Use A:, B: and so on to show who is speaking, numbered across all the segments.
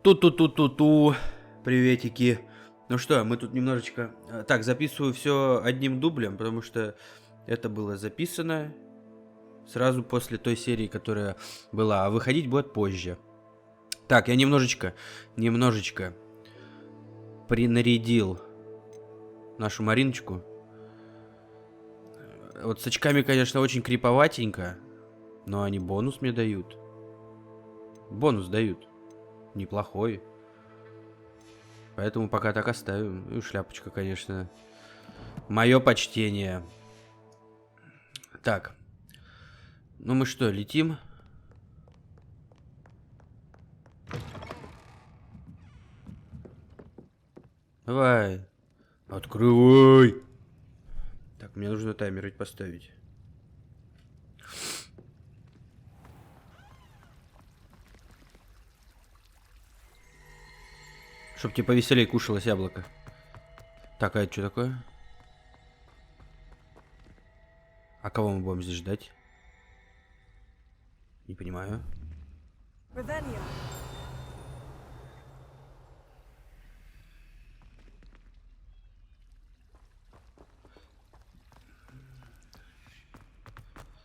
A: Ту-ту-ту-ту-ту. Приветики. Ну что, мы тут немножечко... Так, записываю все одним дублем, потому что это было записано сразу после той серии, которая была. А выходить будет позже. Так, я немножечко принарядил нашу Мариночку. Вот с очками, конечно, очень криповатенько, но они бонус мне дают. Бонус дают. Неплохой. Поэтому пока так оставим. И шляпочка, конечно. Мое почтение. Так. Ну мы что, летим? Давай. Открывай. Так, мне нужно таймер ведь поставить. Чтоб тебе повеселее кушалось яблоко. Так, а это что такое? А кого мы будем здесь ждать? Не понимаю.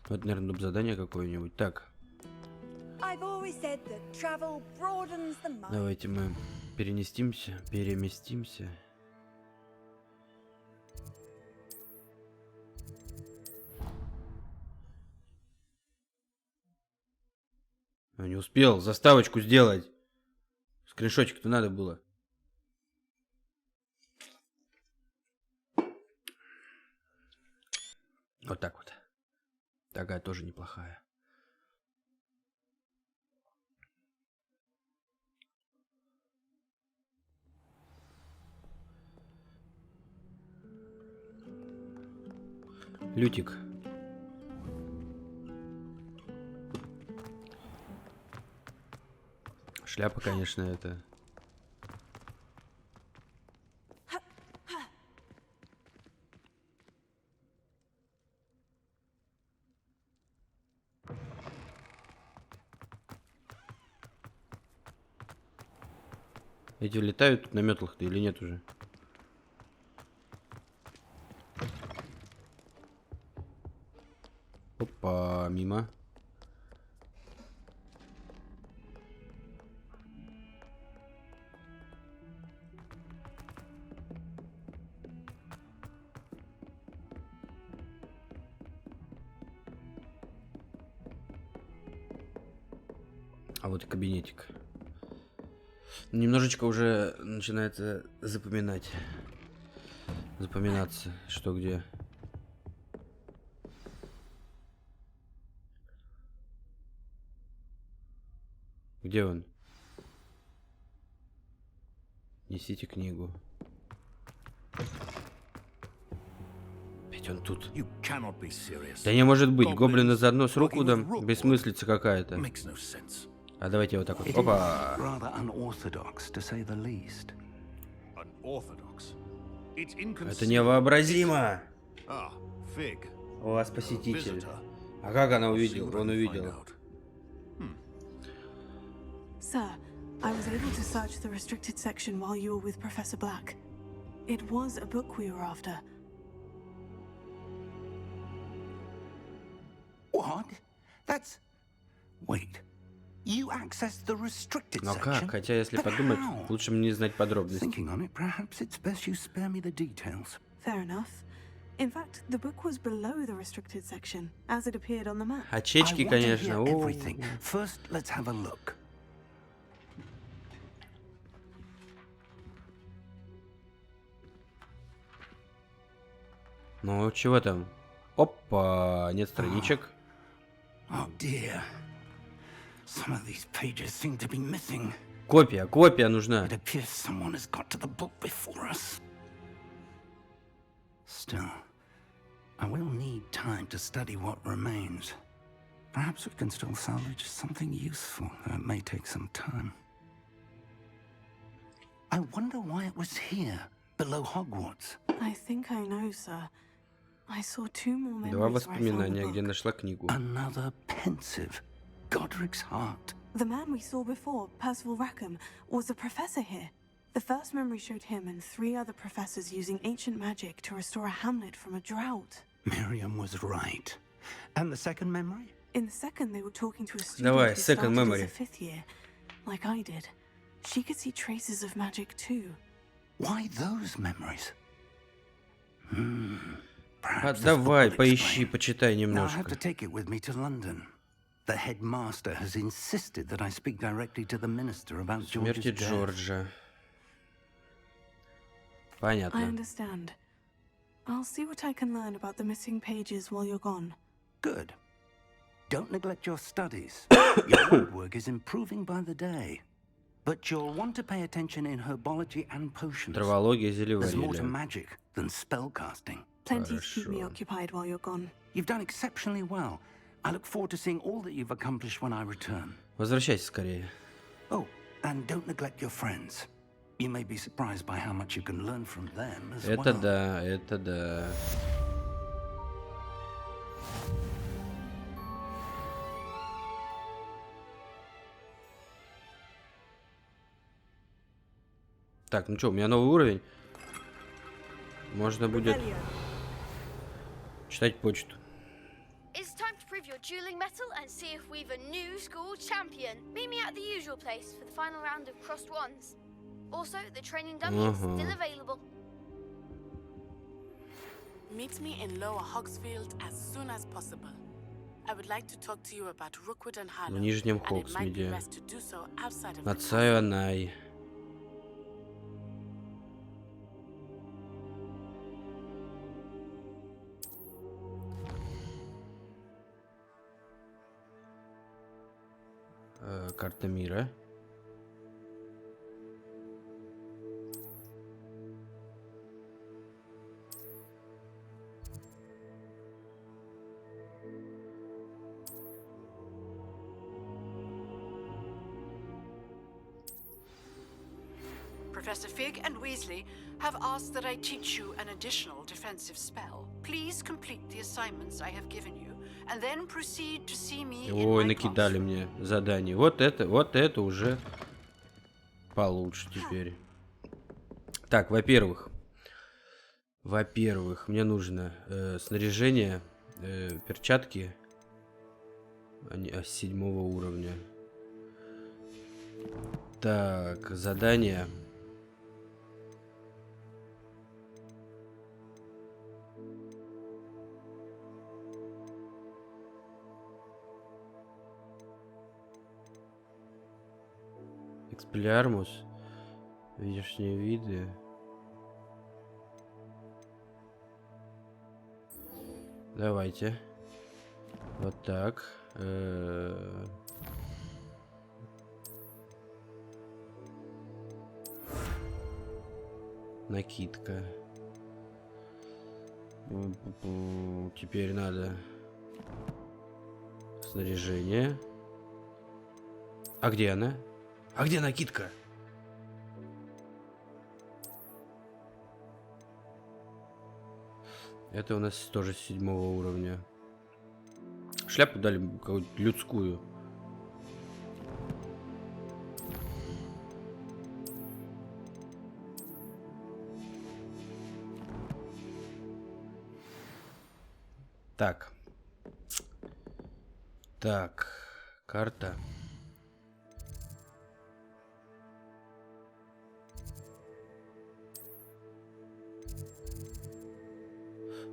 A: Вот, наверное, дуб задание какое-нибудь. Так. Давайте мы переместимся. Я не успел заставочку сделать. Скриншотик-то надо было. Вот так вот. Такая тоже неплохая. Лютик. Шляпа, конечно, это. Эти летают тут на метлах-то или нет уже? Опа, мимо. А вот и кабинетик. Немножечко уже начинается запоминаться, что где. Где он? Несите книгу. Ведь он тут. Да не может быть, гоблины заодно с Роквудом, бессмыслица какая-то. А давайте вот так вот. Опа! Это невообразимо! У вас посетитель. А как она увидела? Он увидел.
B: Sir, I was able to search the restricted section while you were with Professor Black. It was a book we were after.
C: What? That's... Wait. You accessed the restricted
A: Но
C: section?
A: как? Хотя, если подумать, лучше мне не знать подробностей.
C: Thinking on it, perhaps it's best you spare me the details.
B: Fair enough. In fact, the book was below the restricted section, as it appeared on the map.
A: Очечки, конечно.
C: Everything. First, let's have a look.
A: Ну, чего там? Опа, нет страничек.
C: Oh dear. Some of these pages seem to be missing.
A: Копия нужна.
C: It appears someone has got to the book before us. Still, I will need time to study what remains. Perhaps we can still salvage something useful. It may take some time. I wonder why it was here, below Hogwarts.
B: I think I know, sir. I saw two more
A: Два
B: memories where I found the
A: воспоминания, где
B: book.
A: нашла книгу.
C: Another pensive. Godric's heart.
B: The man we saw before, Percival Rackham, was a professor here. The first memory showed him and 3 other professors using ancient magic to restore a hamlet from a drought.
C: Miriam was right. And the second memory?
B: In the second, they were talking to a student
A: Давай,
B: who
A: second
B: started
A: memory.
B: as a 5th year, like I did. She could see traces of magic too.
C: Why those memories?
A: Давай, поищи, почитай
C: Now I have
A: немножко.
C: to take it with me to London. The headmaster has insisted that I speak directly to the minister about George's
A: Смерти
C: death.
A: Джорджа.
B: I
A: Понятно.
B: understand. I'll see what I can learn about the missing pages while you're gone.
C: Good. Don't neglect your studies. Your woodwork is improving by the day. But you'll want to pay attention in herbology and potions.
A: Травология,
C: There's more to
A: зельеварение.
C: magic than spellcasting.
B: Plenty to keep me
A: Хорошо.
B: occupied while you're gone.
C: You've done exceptionally well. I look forward to seeing all that you've accomplished when I return.
A: Возвращайся скорее.
C: Oh, and don't neglect your friends. You may be surprised by how much you can learn from them as well.
A: Это да, это да. Так, ну что, у меня новый уровень. Можно будет читать почту.
D: It's time to prove your dueling mettle and see if we've a new school champion. Meet me at the usual place for the final round of crossed wands. Also, the training dummy is still available.
E: Meet me in Lower Hogsfield as soon as possible. I would like to talk to you about Rookwood and Harlow,
A: В Нижнем
E: and it might be
A: Хогсмиде.
E: best to do so outside of the
A: Над
E: castle.
A: Сайонай. Карта мира.
E: Professor Fig and Weasley have asked that I teach you an additional defensive spell. Please complete the assignments I have given you, and then proceed to see me in
A: Ой,
E: my
A: накидали
E: classroom.
A: мне задание. Вот это уже получше теперь. Так, во-первых, мне нужно снаряжение, перчатки 7 уровня. Так, задание. Экспеллиармус. Внешние виды. Давайте. Вот так. Накидка. Теперь надо снаряжение. А где она? А где накидка? Это у нас тоже с 7 уровня. Шляпу дали какую-то людскую. Так. Так. Карта.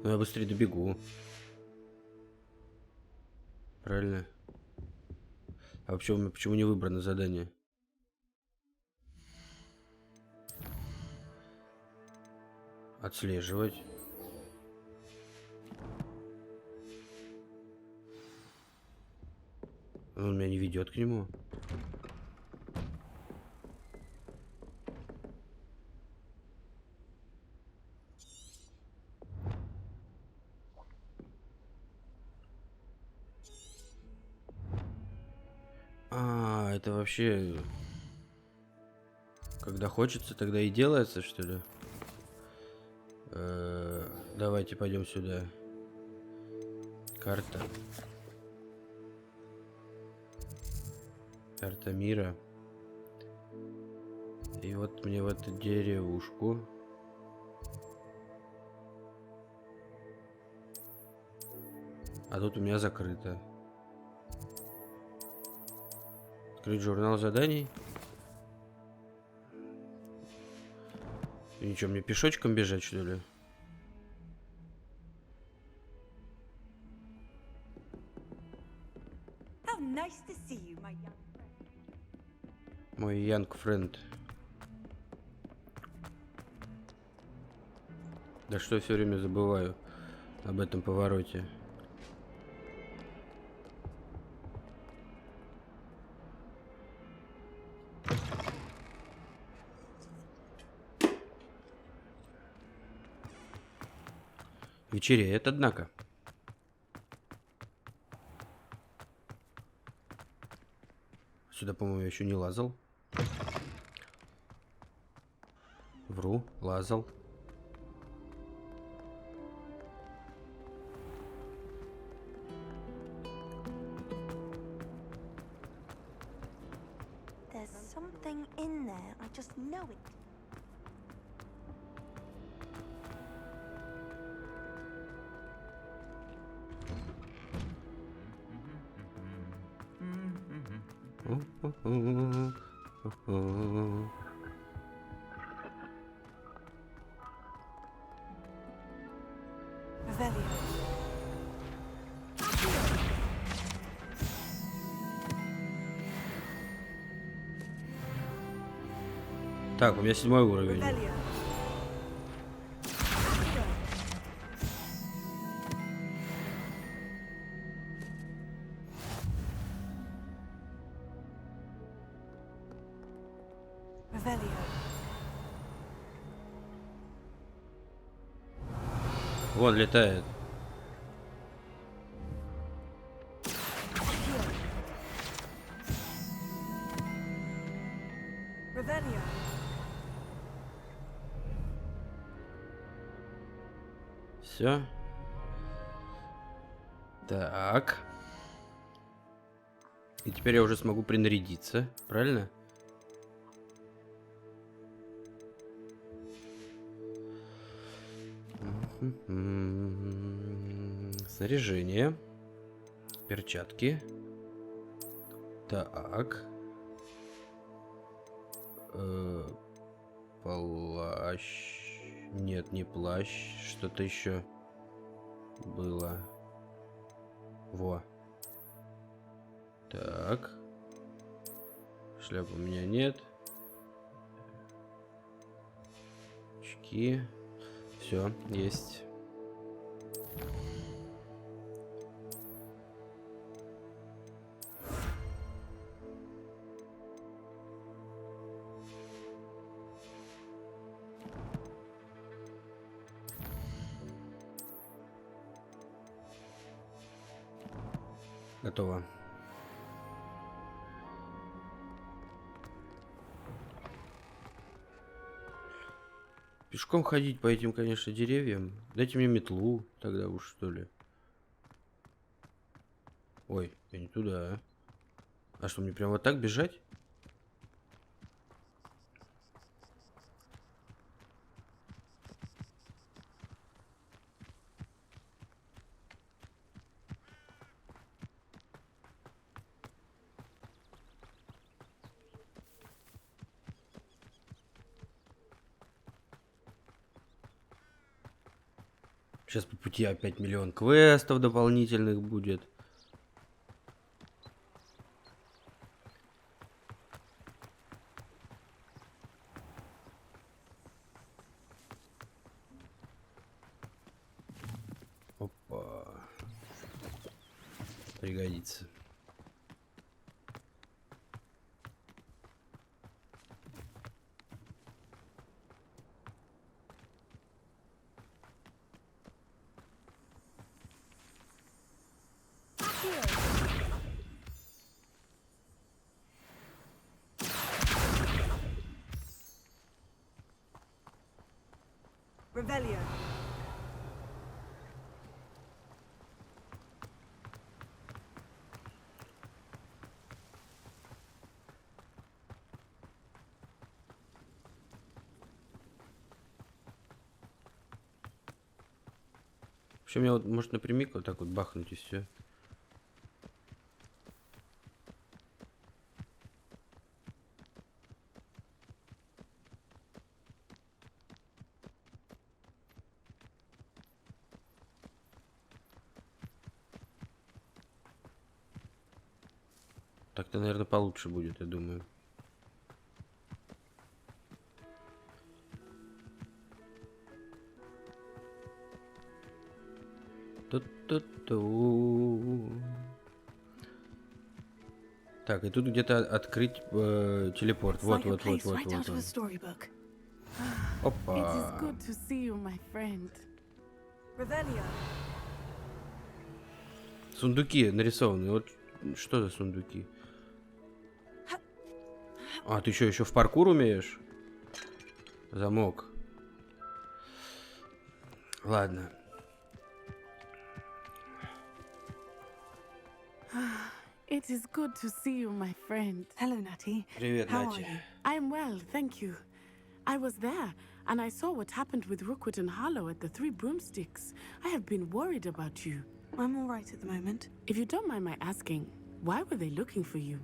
A: Ну, я быстрее добегу. Правильно? А вообще у меня почему не выбрано задание? Отслеживать. Он меня не ведет к нему. А, это вообще... Когда хочется, тогда и делается, что ли? Давайте пойдем сюда. Карта. Карта мира. И вот мне в эту деревушку. А тут у меня закрыто. Открыть журнал заданий. И ничего, мне пешочком бежать, что ли? Мой young friend. Да что я все время забываю об этом повороте. Вечереет, однако. Сюда, по-моему, я еще не лазал. Вру, лазал.
F: There's something in there. I just know it.
B: Revelio.
A: Так, у меня 7-й уровень.
B: Revelio. Revelio.
A: Вон летает.
B: Revelio.
A: Все. Так. И теперь я уже смогу принарядиться, правильно? Снаряжение. Перчатки. Так. Плащ. Нет, не плащ. Что-то еще было. Во. Так. Шляпы у меня нет. Очки. Все, есть. Готово. Пешком ходить по этим, конечно, деревьям. Дайте мне метлу тогда уж, что ли. Ой, я не туда. А что, мне прям вот так бежать? Сейчас по пути опять миллион квестов дополнительных будет. Опа. Пригодится.
B: Revelio.
A: Вообще, мне вот, может, напрямик вот так вот бахнуть и все. Так-то, наверное, получше будет, я думаю. Ту-ту-ту. Так, и тут где-то открыть телепорт. Вот. Опа. Сундуки нарисованы. Вот что за сундуки? А, ты еще в паркур умеешь? Замок. Ладно.
G: It is good to see you, my friend.
B: Hello, Natty.
A: Привет,
B: How
A: Нати.
B: are you?
G: I'm well, thank you. I was there, and I saw what happened with Rookwood and Harlow at the Three Broomsticks. I have been worried about you.
B: I'm all right at the moment.
G: If you don't mind my asking, why were they looking for you?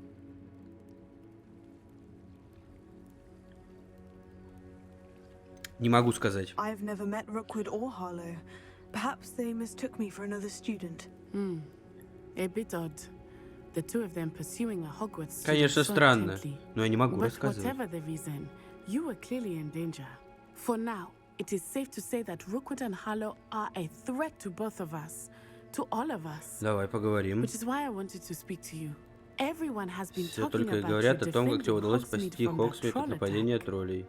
A: Не могу сказать.
B: I've never met Rookwood or Harlow. Perhaps they mistook me for another student.
G: A bit odd. The two of them pursuing a Hogwarts student
A: Конечно,
G: so
A: странно,
G: intently.
A: но я не могу
G: But
A: рассказывать.
G: whatever the reason, you were clearly in danger. For now, it is safe to say that Rookwood and Harlow are a threat to both of us, to all of us.
A: Давай поговорим.
G: Which is why I wanted to speak to you. Everyone has been
A: Все
G: talking
A: только и
G: about
A: говорят
G: you
A: о том, как тебе
G: defending
A: удалось
G: Hogsmeade
A: спасти
G: from that
A: Хогсмит от
G: troll
A: нападения
G: attack.
A: троллей.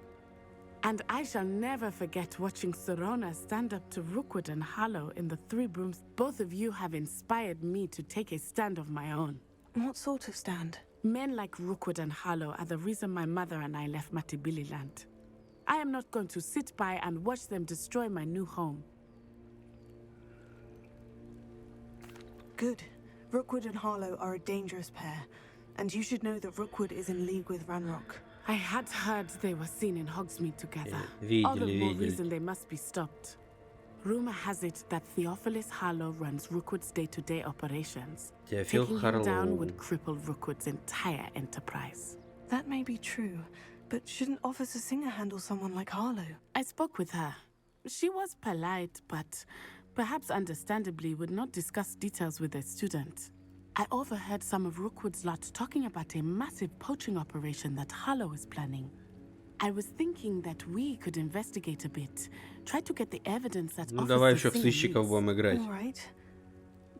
G: And I shall never forget watching Serona stand up to Rookwood and Harlow in the Three Brooms. Both of you have inspired me to take a stand of my own.
B: What sort of stand?
G: Men like Rookwood and Harlow are the reason my mother and I left Matibili land. I am not going to sit by and watch them destroy my new home.
B: Good. Rookwood and Harlow are a dangerous pair, and you should know that Rookwood is in league with Ranrock.
G: I had heard they were seen in Hogsmeade together.
A: Видели,
G: All the more
A: видели.
G: reason they must be stopped. Rumor has it that Theophilus Harlow runs Rookwood's day-to-day operations.
A: Теофил
G: Taking him down
A: Харлоу.
G: would cripple Rookwood's entire enterprise.
B: That may be true, but shouldn't Officer Singer handle someone like Harlow?
G: I spoke with her. She was polite, but perhaps understandably would not discuss details with a student. I overheard some of Rookwood's lot talking about a massive poaching operation that Harlow is planning. I was thinking that we could investigate a bit, try to get the evidence that
A: Ну давай еще
G: Officer
A: в
G: Singer
A: сыщиков
G: needs.
A: будем играть.
B: All right.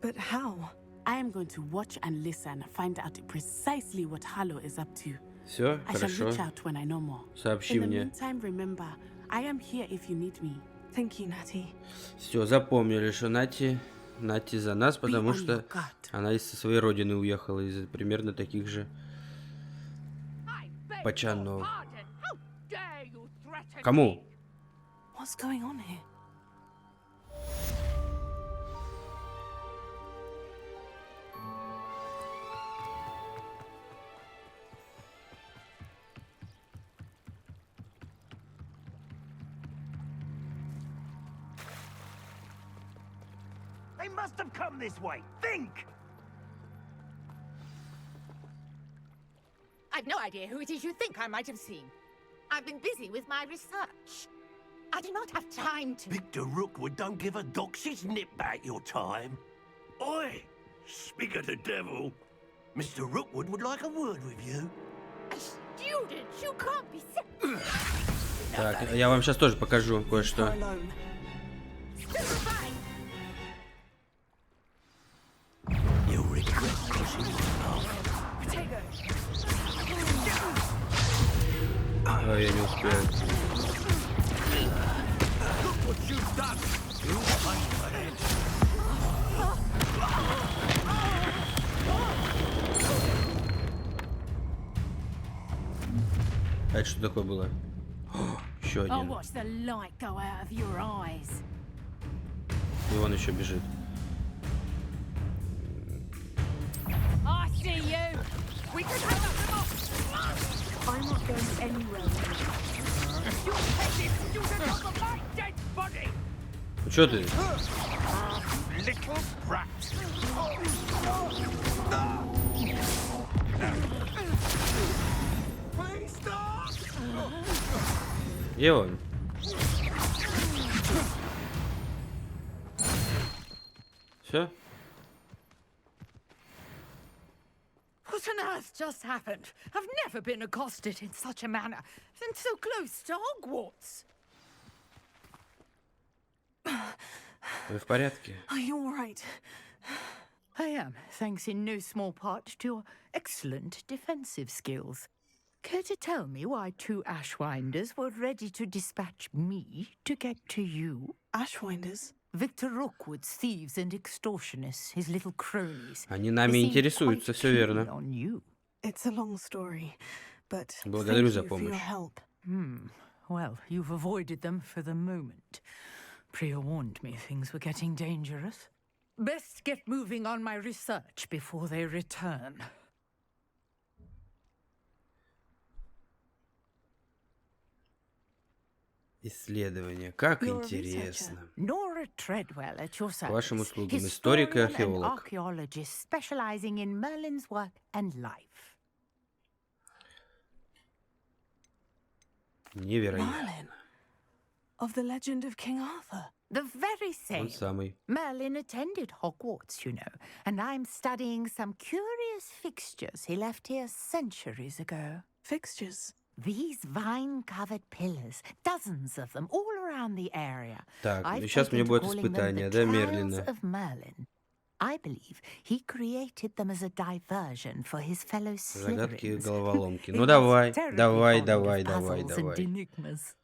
B: But how?
G: I am going to watch and listen, find out precisely what Harlow is up to.
A: Все,
G: I shall
A: хорошо.
G: reach out when I know more.
A: Сообщи
G: In the
A: мне.
G: meantime, remember, I am here if you need me.
B: Thank you, Natty.
A: Все, запомнили, что Нати за нас,
G: Be
A: потому
G: on
A: что
G: your guard.
A: она из своей родины уехала, из примерно таких же пачанов. Кому?
B: What's going on here?
H: They must have come this way. Think!
I: I've no idea who it is you think I might have seen. I've been busy with my research. I do not have time to...
H: Victor Rookwood don't give a doxy's nip back your time. Oi! Speak of the devil. Mr. Rookwood would like a word with you.
I: A student? You can't be sick.
A: Так, я вам сейчас тоже покажу
B: Her
A: кое-что.
B: alone.
I: Stupefy!
H: You'll regret crossing my path.
A: Ой, я не успею.
H: Look what you've done. You pay for it.
A: А это что такое было? Еще
I: I'll
A: один.
I: watch the light go out of your eyes.
A: И он еще бежит.
I: I see you. We can have a look.
B: I'm not going anywhere.
I: You're headed student of the light dead body.
A: Ну что ты?
H: little brat. Please stop.
A: И он. Все?
I: What on earth just happened? I've never been accosted in such a manner, and so close to Hogwarts.
A: Вы в порядке?
B: Are you all right?
I: I am, thanks in no small part to your excellent defensive skills. Care to tell me why 2 Ashwinders were ready to dispatch me to get to you?
B: Ashwinders?
I: Victor Rookwood's thieves and extortionists, his little cronies.
A: Они нами интересуются, все верно.
I: On you.
B: It's a long story, but
A: Благодарю
B: thank
A: за
B: you for your
A: помощь.
B: help.
I: Well, you've avoided them for the moment. Priya warned me things were getting dangerous. Best get moving on my research before they return.
A: Исследование. Как
B: You're a
A: интересно.
I: Nora Treadwell at your service.
A: Вашим услугам. Историк и
I: Historian and
A: археолог.
I: archaeologist specializing in Merlin's work and life.
A: Невероятно.
B: Merlin, of the legend of King Arthur.
I: The very
A: Он
I: same.
A: самый.
I: Merlin attended Hogwarts, you know, and I'm studying some curious fixtures he left here centuries ago.
B: Fixtures.
I: These vine-covered pillars, dozens of them, all around the area.
A: Так,
I: I've
A: и сейчас мне
I: taken to
A: будет
I: calling them
A: испытание,
I: the
A: да,
I: Trials
A: Мерлина?
I: of Merlin. I believe he created them as a diversion for his fellow
A: Загадки и
I: Slytherins.
A: головоломки.
I: He
A: Ну
I: was
A: давай,
I: terribly
A: давай,
I: fond of
A: давай,
I: puzzles and
A: давай.
I: enigmas.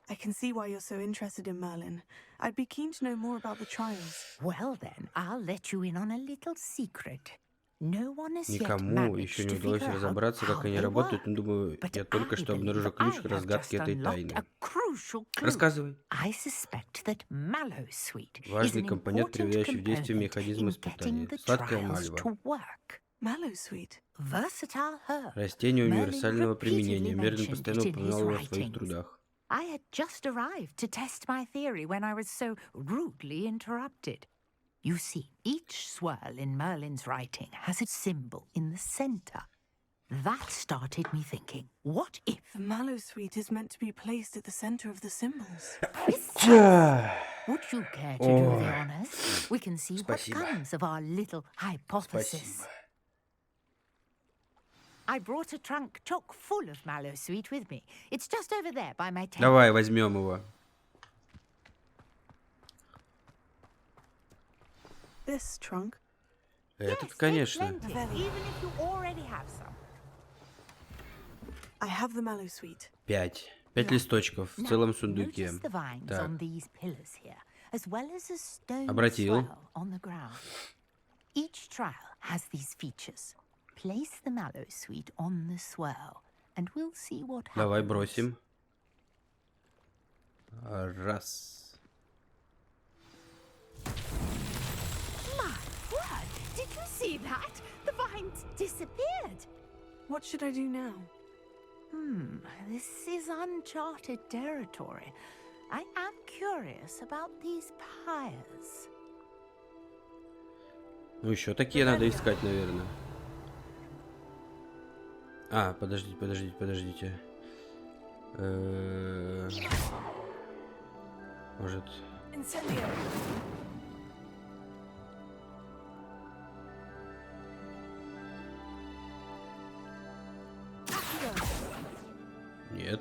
B: I can see why you're so interested in Merlin. I'd be keen to know more about the trials.
I: Well then, I'll let you in on a little secret. No one has yet
A: Никому еще
I: managed
A: не
I: to
A: удалось
I: figure out
A: разобраться, как
I: how
A: они
I: they
A: работают,
I: work.
A: но думаю,
I: But
A: я только
I: I
A: что
I: believe
A: обнаружил
I: I
A: ключ к
I: have
A: разгадке
I: just
A: этой
I: unlocked
A: тайны.
I: a crucial clue.
A: Рассказывай.
I: I suspect that Mallowsweet is
A: Важный
I: an
A: компонент,
I: important
A: приводящий в действие
I: component
A: механизма
I: in getting
A: испытания.
I: the
A: Сладкая
I: trials
A: мальва.
I: to work.
B: Mallowsweet.
I: Versatile herb.
A: Растение
I: Merlin
A: универсального применения.
I: repeatedly
A: Мерлин
I: mentioned
A: постоянно
I: it in his
A: упоминал его в своих
I: writings.
A: трудах.
I: I had just arrived to test my theory when I was so rudely interrupted. You see, each swirl in Merlin's writing has a symbol in the center. That started me thinking, what if...
B: The Mallowsweet is meant to be placed at the center of the symbols.
I: Would you care to do the honors? We can see
A: Спасибо.
I: what comes of our little hypothesis.
A: Спасибо.
I: I brought a trunk chock full of Mallowsweet with me. It's just over there by my tent.
A: Давай, возьмем его.
B: This trunk.
A: Этот,
I: Yes,
A: конечно.
I: take plenty, even if you already have some.
B: I have the Mallowsweet.
A: 5 листочков в
I: Now,
A: целом сундуке.
I: notice the vines
A: Так.
I: on these pillars here, as well as a stone
A: Обратил.
I: swell on the ground. Each trial has these features. Place the Mallowsweet on the swirl, and we'll see what happens.
A: Давай бросим. Раз.
I: My word! Did you see that? The vines disappeared.
B: What should I do now?
I: This is uncharted territory. I am curious about these pyres.
A: Ну, еще такие надо искать, наверное. А, подождите. Может...
B: Incendio.
A: Нет.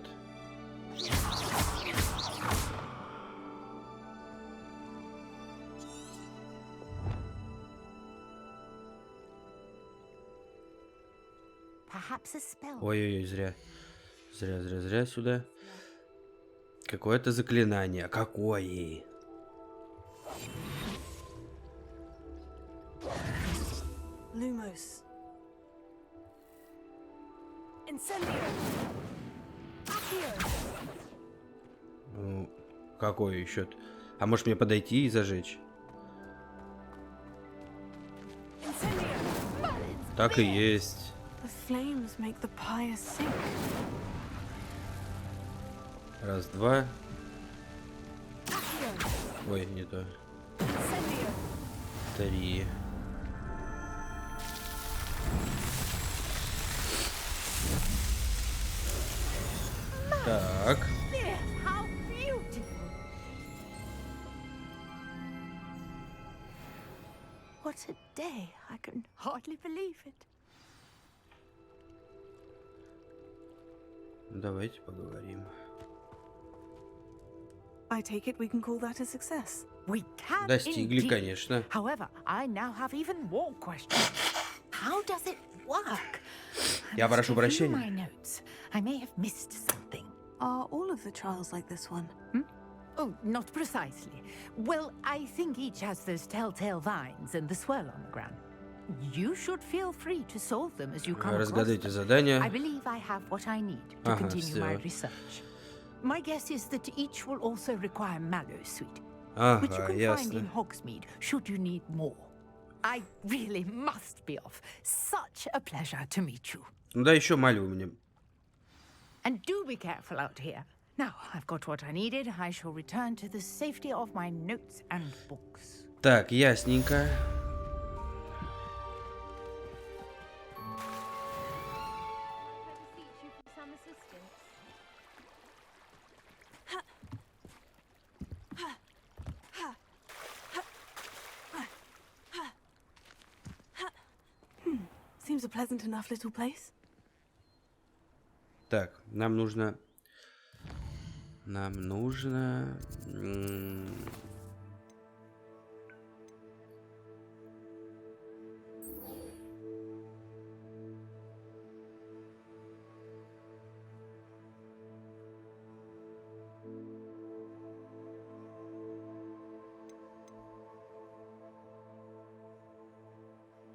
I: Perhaps a spell.
A: Ой-ой-ой, зря. Зря сюда. Какое-то заклинание. Какое?
B: Lumos. Incendio. Accio.
A: Ну, какое еще? А может мне подойти и зажечь?
B: Incendio.
A: Так и есть.
B: The flames make the pyre sink.
A: Раз, два.
B: Accio.
A: Ой, не то. 3. Так.
I: How beautiful! What a day! I can hardly believe it.
A: Давайте поговорим.
B: I take it we can call that a success.
I: We can
A: Достигли,
I: indeed.
A: конечно.
I: However, I now have even more questions. How does it work?
A: Я прошу прощения.
I: My notes. I may have missed something.
B: Are all of the trials like this one?
I: Oh, not precisely. Well, I think each has those telltale vines and the swirl on the ground. You should feel free to solve them as you come across
A: Разгадайте
I: them.
A: задание.
I: I believe I have what I need to
A: Ага,
I: continue my
A: всё.
I: research. My guess is that each will also require mallow sweet, which you
A: Ага,
I: can find in
A: ясно.
I: Hogsmeade, should you need more. I really must be off. Such a pleasure to meet you.
A: Ну да, еще малю у меня.
I: And do be careful out here. Now, I've got what I needed. I shall return to the safety of my notes and books.
A: Так, ясненько.
B: Seems a pleasant enough little place.
A: Так, нам нужно...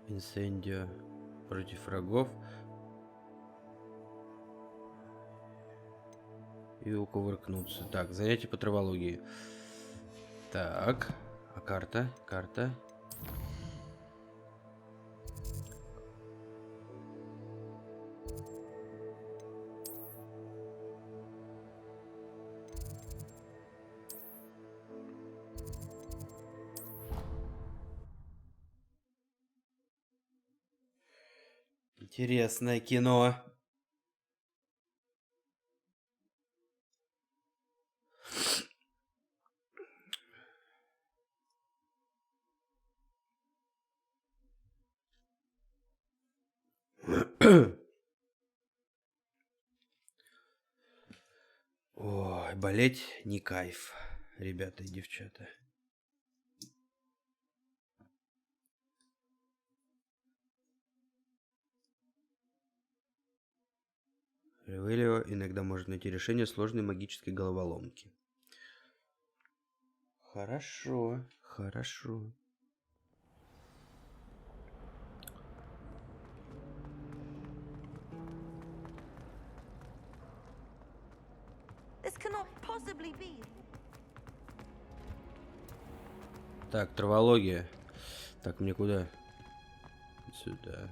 A: Инсендио против врагов. И укувыркнуться. Так, занятие по травологии. Так, а карта? Карта. Интересное кино. Ой, болеть не кайф, ребята и девчата. Ревелио иногда может найти решение сложной магической головоломки. Хорошо, хорошо.
F: This cannot possibly be.
A: Так, травология. Так, мне куда? Сюда.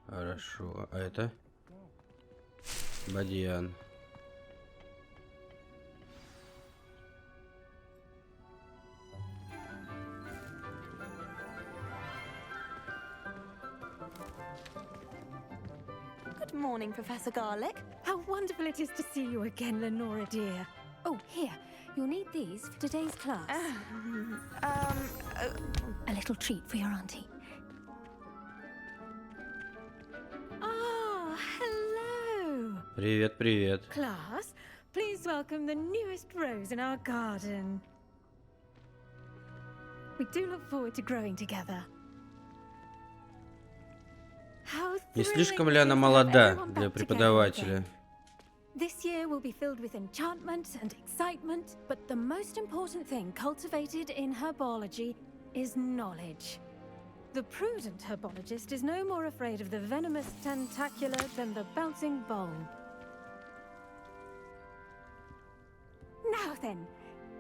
A: Хорошо. А это? Бадьян.
F: Good morning, Professor Garlic.
J: How wonderful it is to see you again, Lenora dear. Oh, here. You'll need these for today's class. A little treat for your auntie. Oh, hello.
A: Привет, привет.
J: Class, please welcome the newest rose in our garden. We do look forward to growing together.
A: Не слишком ли она молода для преподавателя?
J: This year will be filled with enchantment and excitement, but the most important thing cultivated in herbology is knowledge. The prudent herbologist is no more afraid of the venomous tentacular than the bouncing bulb. Now then,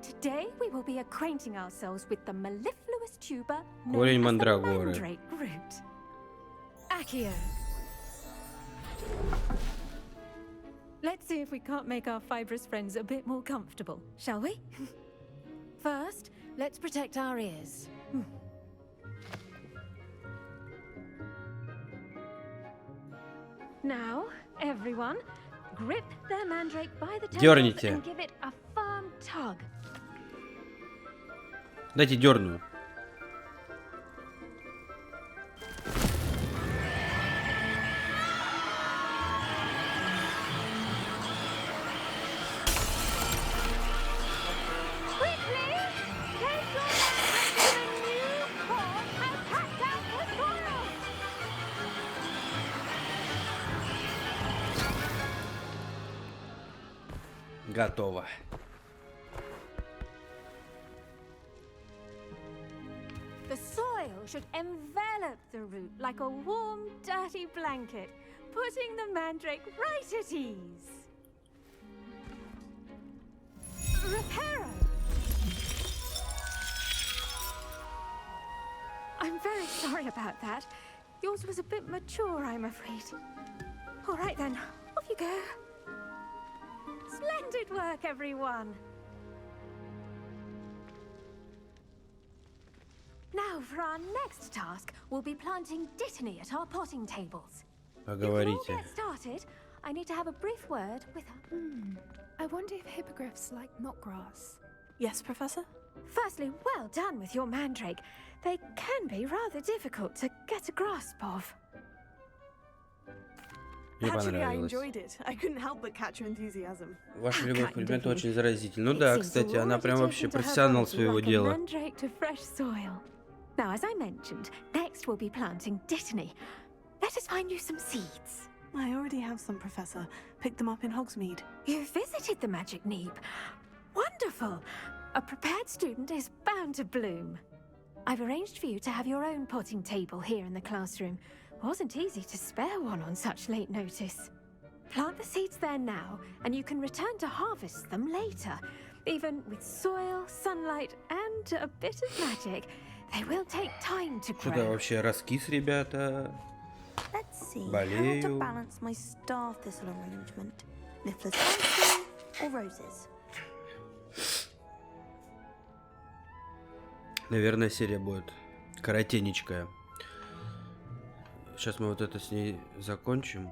J: today we will be acquainting ourselves with the mellifluous fibrous tuber
A: Корень
J: known as the
A: мандрагоры.
J: mandrake root. Accio. Let's see if we can't make our fibrous friends a bit more comfortable, shall we? First, let's protect our ears. Now, everyone, grip their mandrake by the tail
A: Дёрните.
J: and give it a firm tug.
A: Дайте дерну.
J: Quickly, take your mandrake to the new core and pack down the soil.
A: Готово.
J: The soil should envelop the root like a warm, dirty blanket, putting the mandrake right at ease. Reparo! I'm very sorry about that. Yours was a bit mature, I'm afraid. All right then, off you go. Splendid work, everyone. Now, for our next task, we'll be planting dittany at our potting tables. Before we
A: Поговорите.
J: get started, I need to have a brief word with her.
K: I wonder if hippogriffs like knotgrass.
B: Yes, Professor?
J: Firstly, well done with your mandrake. They can be rather difficult to get a grasp of.
A: Мне
B: Actually, I
A: понравилось.
B: enjoyed it. I couldn't help but catch your enthusiasm.
A: Ваша любовь к
J: Kind of
A: предмету
J: you.
A: очень заразительна. Ну
J: It
A: да,
J: seems
A: кстати, она
J: already
A: прям вообще
J: taken to her
A: профессионал
J: body
A: своего
J: like a
A: дела.
J: mandrake to fresh soil. Now, as I mentioned, next we'll be planting dittany. Let us find you some seeds.
B: I already have some, Professor. Picked them up in Hogsmeade.
J: You visited the Magic Neep. Wonderful! A prepared student is bound to bloom. I've arranged for you to have your own potting table here in the classroom. Wasn't easy to spare one on such late notice. Plant the seeds there now, and you can return to harvest them later. Even with soil, sunlight, and a bit of magic, they will take time to
A: Что-то
J: grow.
A: вообще раскис, ребята.
F: Let's see how
A: Болею.
F: to balance my star thistle arrangement. Niffler's Fancy or roses?
A: Наверное, серия будет коротенечкая. Сейчас мы вот это с ней закончим.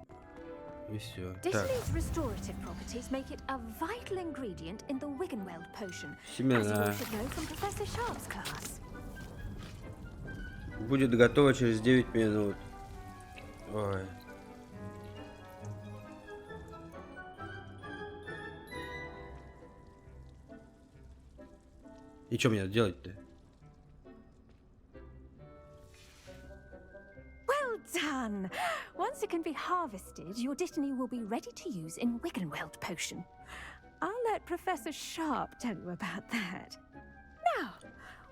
A: И все. Так,
J: Dittany's restorative properties make it a vital ingredient in the Wiggenweld potion, as you
A: семена.
J: all should know from Professor Sharp's class.
A: Будет готово через 9 минут. Ой. И что мне надо делать-то?
J: Well done! Once it can be harvested, your dittany will be ready to use in Wiggenweld potion. I'll let Professor Sharp tell you about that. Now,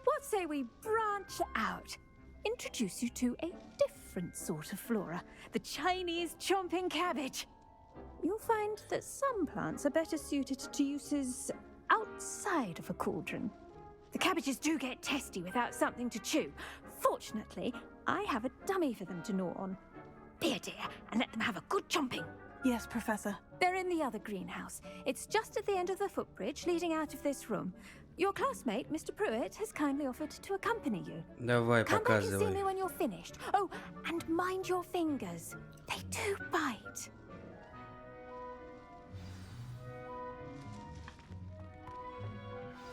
J: what say we branch out? Introduce you to a different sort of flora, the Chinese chomping cabbage. You'll find that some plants are better suited to uses outside of a cauldron. The cabbages do get testy without something to chew. Fortunately, I have a dummy for them to gnaw on. Be a dear and let them have a good chomping.
B: Yes, Professor.
J: They're in the other greenhouse. It's just at the end of the footbridge leading out of this room. Your classmate, Mr. Pruitt, has kindly offered to accompany you.
A: Давай,
J: Come back and see me
A: показывай.
J: when you're finished. Oh, and mind your fingers. They do bite.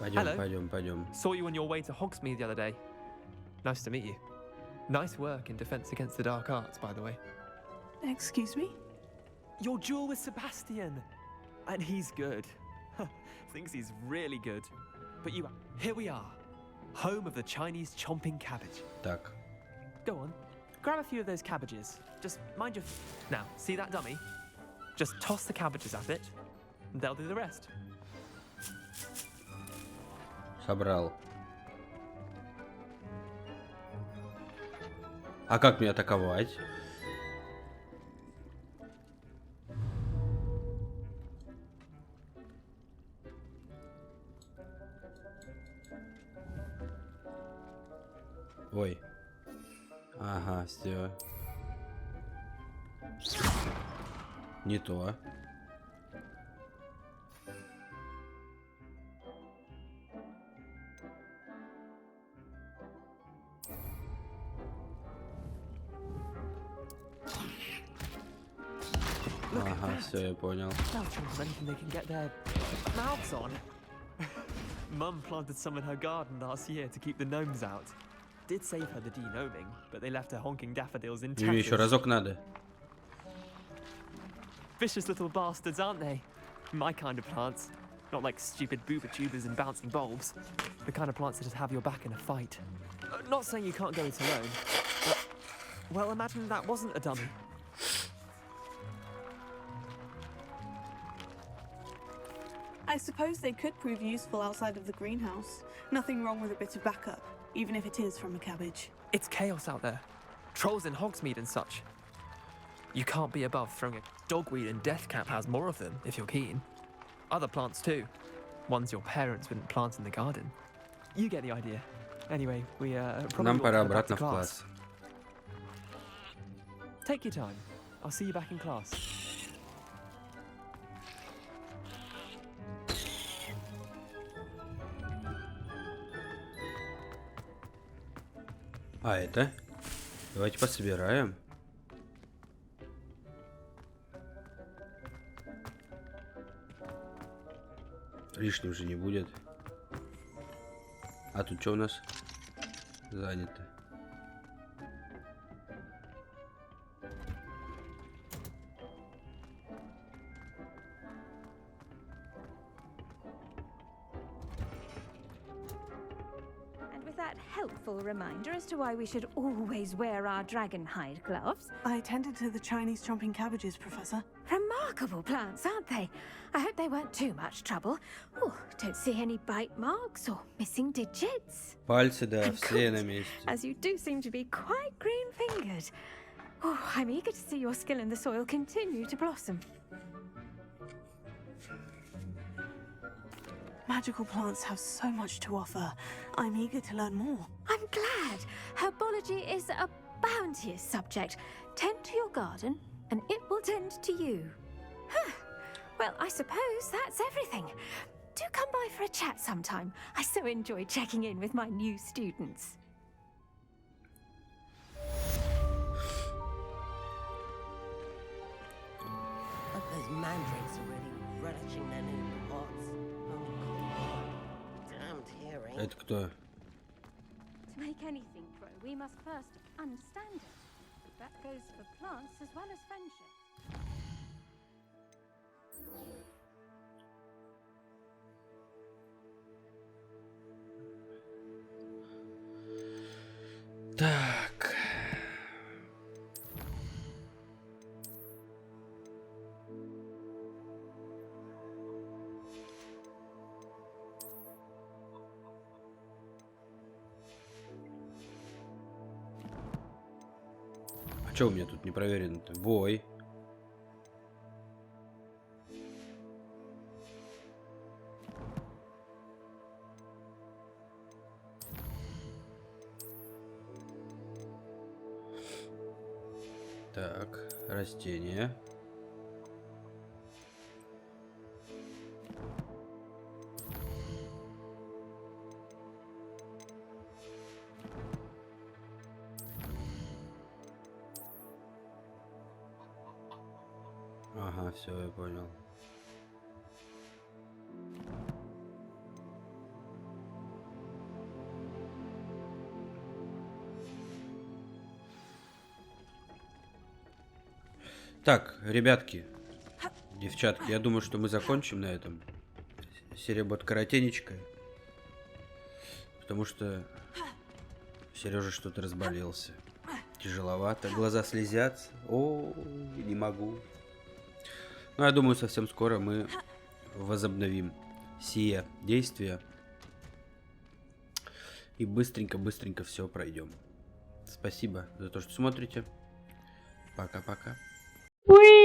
A: Пойдем,
L: Hello.
A: пойдем, пойдем.
L: Saw you on your way to Hogsmeade the other day. Nice to meet you. Nice work in Defense Against the Dark Arts, by the way.
B: Excuse me?
L: Your duel with Sebastian! And he's good. Thinks he's really good. But here we are. Home of the Chinese chomping cabbage.
A: Так.
L: Go on, grab a few of those cabbages. Just mind your... Now, see that dummy? Just toss the cabbages at it, and they'll do the rest.
A: Собрал. А как мне атаковать? Ой. Ага, все. Не то. Ага, все, я понял.
L: Mum planted some in her garden last year to keep the gnomes out. Did save her the de-gnoming, but they left her honking daffodils in
A: Мне еще разок надо.
L: Vicious little bastards, aren't they? My kind of plants. Not like stupid booba tubers and bouncing bulbs. The kind of plants that just have your back in a fight. Not saying you can't go it alone, but... Well, imagine that wasn't a dummy.
B: I suppose they could prove useful outside of the greenhouse. Nothing wrong with a bit of backup, even if it is from a cabbage.
L: It's chaos out there. Trolls in Hogsmeade and such. You can't be above throwing a dogweed, and Deathcap has more of them, if you're keen. Other plants too. Ones your parents wouldn't plant in the garden. You get the idea. Anyway, we probably
A: Нам
L: ought
A: пора
L: to go back
A: обратно
L: to
A: в класс.
L: Take your time. I'll see you back in class.
A: А это? Давайте пособираем. Лишним же не будет. А тут что у нас? Занято.
J: Helpful reminder as to why we should always wear our dragon hide gloves.
B: I attended to the Chinese chomping cabbages, Professor.
J: Remarkable plants, aren't they? I hope they weren't too much trouble. Oh, don't see any bite marks or missing digits.
A: Пальцы, да,
J: Of
A: все
J: course,
A: на месте.
J: As you do seem to be quite green-fingered. Oh, I'm eager to see your skill in the soil continue to blossom.
B: Magical plants have so much to offer. I'm eager to learn more.
J: I'm glad. Herbology is a bounteous subject. Tend to your garden, and it will tend to you. Huh. Well, I suppose that's everything. Do come by for a chat sometime. I so enjoy checking in with my new students.
M: But those mandrakes are really relishing their new pots. Damned hearing.
A: Это кто?
J: To make anything grow, we must first understand it. That goes for plants as well as friendship.
A: Так. А что у меня тут не проверено-то? Вой. Так, растения. Ага, все, я понял. Так, ребятки, девчатки, я думаю, что мы закончим на этом. Серия будет коротенечкая. Потому что Сережа что-то разболелся. Тяжеловато, глаза слезятся. О, не могу. Но я думаю, совсем скоро мы возобновим сие действие. И быстренько все пройдем. Спасибо за то, что смотрите. Пока-пока.
N: Уи!